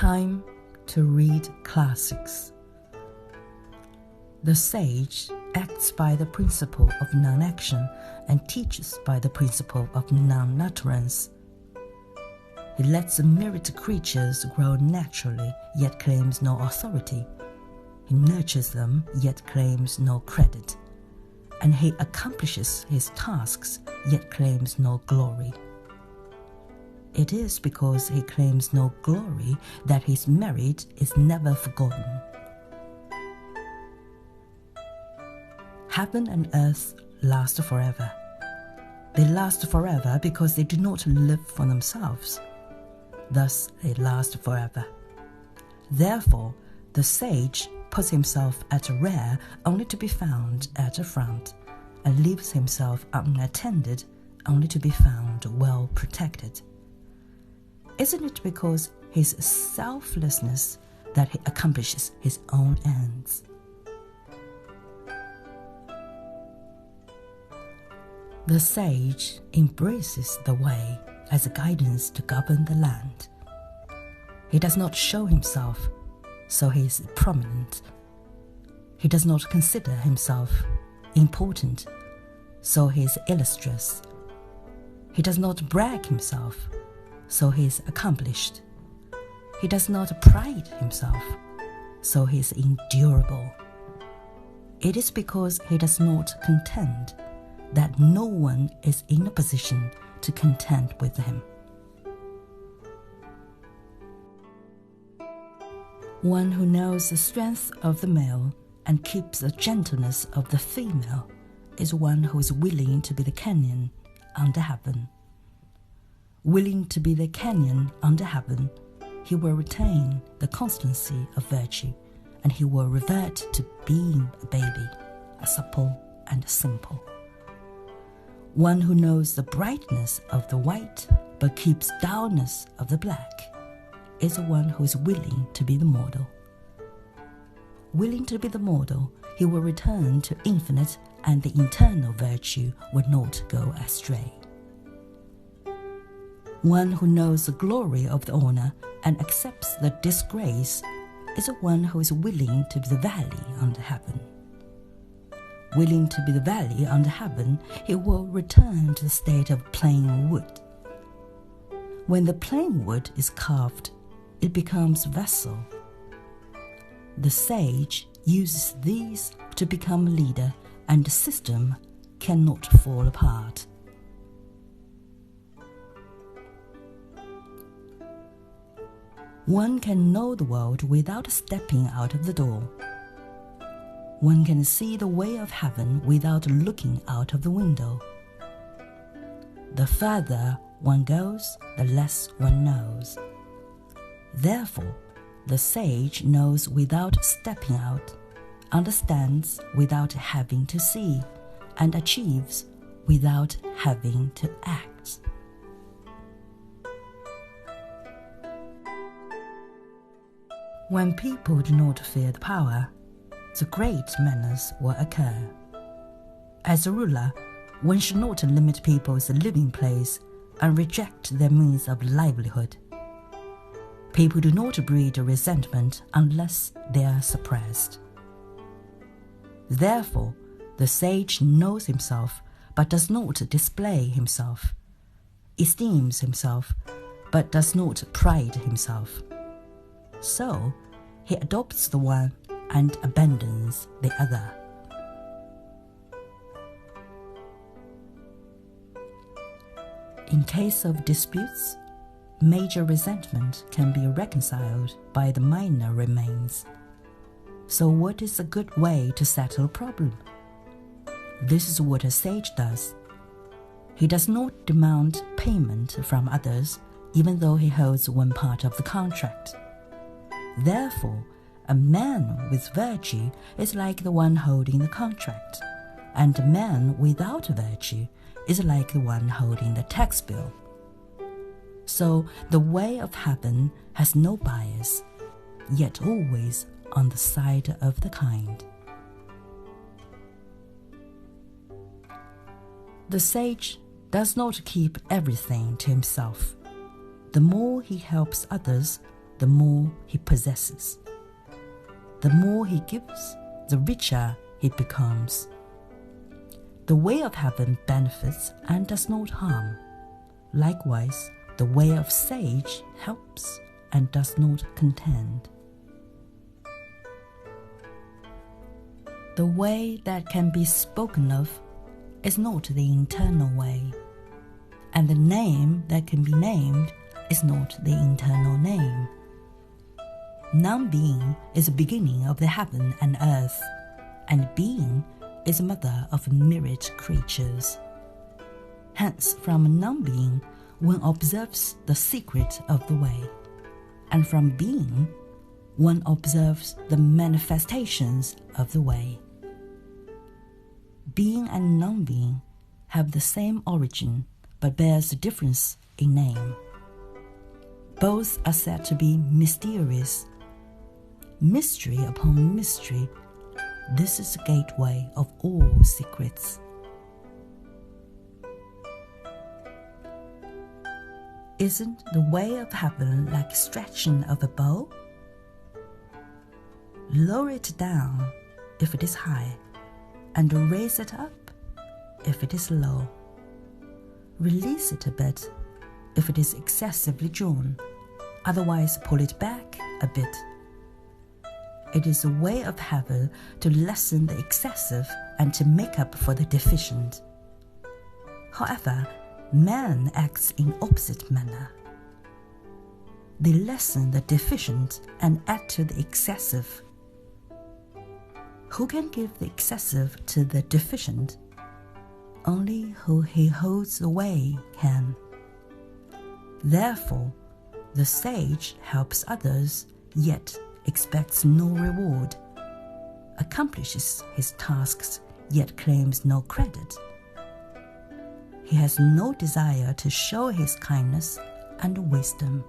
Time to read classics. The sage acts by the principle of non-action and teaches by the principle of non-utterance. He lets the myriad creatures grow naturally, yet claims no authority. He nurtures them, yet claims no credit. And he accomplishes his tasks, yet claims no glory. It is because he claims no glory that his merit is never forgotten. Heaven and earth last forever. They last forever because they do not live for themselves. Thus they last forever. Therefore, the sage puts himself at a rear only to be found at a front, and leaves himself unattended only to be found well protected. Isn't it because his selflessness that he accomplishes his own ends? The sage embraces the way as a guidance to govern the land. He does not show himself, so he is prominent. He does not consider himself important, so he is illustrious. He does not brag himself, so he is accomplished. He does not pride himself, so he is endurable. It is because he does not contend that no one is in a position to contend with him. One who knows the strength of the male and keeps the gentleness of the female is one who is willing to be the canyon under heaven. Willing to be the canyon under heaven, he will retain the constancy of virtue, and he will revert to being a baby, a supple and simple. One who knows the brightness of the white but keeps dullness of the black is one who is willing to be the model. Willing to be the model, he will return to infinite, and the internal virtue will not go astray. One who knows the glory of the honor and accepts the disgrace is one who is willing to be the valley under heaven. Willing to be the valley under heaven, he will return to the state of plain wood. When the plain wood is carved, it becomes vessel. The sage uses these to become a leader, and the system cannot fall apart. One can know the world without stepping out of the door. One can see the way of heaven without looking out of the window. The further one goes, the less one knows. Therefore, the sage knows without stepping out, understands without having to see, and achieves without having to act. When people do not fear the power, the great manners will occur. As a ruler, one should not limit people's living place and reject their means of livelihood. People do not breed resentment unless they are suppressed. Therefore, the sage knows himself but does not display himself, esteems himself but does not pride himself. So, he adopts the one and abandons the other. In case of disputes, major resentment can be reconciled by the minor remains. So what is a good way to settle a problem? This is what a sage does. He does not demand payment from others, even though he holds one part of the contract. Therefore, a man with virtue is like the one holding the contract, and a man without virtue is like the one holding the tax bill. So the way of heaven has no bias, yet always on the side of the kind. The sage does not keep everything to himself. The more he helps others, the more he possesses. The more he gives, the richer he becomes. The way of heaven benefits and does not harm. Likewise, the way of sage helps and does not contend. The way that can be spoken of is not the internal way, and the name that can be named is not the internal name. Non-being is the beginning of the heaven and earth, and being is the mother of myriad creatures. Hence, from non-being, one observes the secret of the way, and from being, one observes the manifestations of the way. Being and non-being have the same origin, but bears a difference in name. Both are said to be mysterious. Mystery upon mystery, this is the gateway of all secrets. Isn't the way of heaven like stretching of a bow? Lower it down if it is high, and raise it up if it is low. Release it a bit if it is excessively drawn, otherwise pull it back a bit. It is a way of heaven to lessen the excessive and to make up for the deficient. However, man acts in opposite manner. They lessen the deficient and add to the excessive. Who can give the excessive to the deficient? Only who he holds away can. Therefore, the sage helps others, yet expects no reward, accomplishes his tasks, yet claims no credit. He has no desire to show his kindness and wisdom.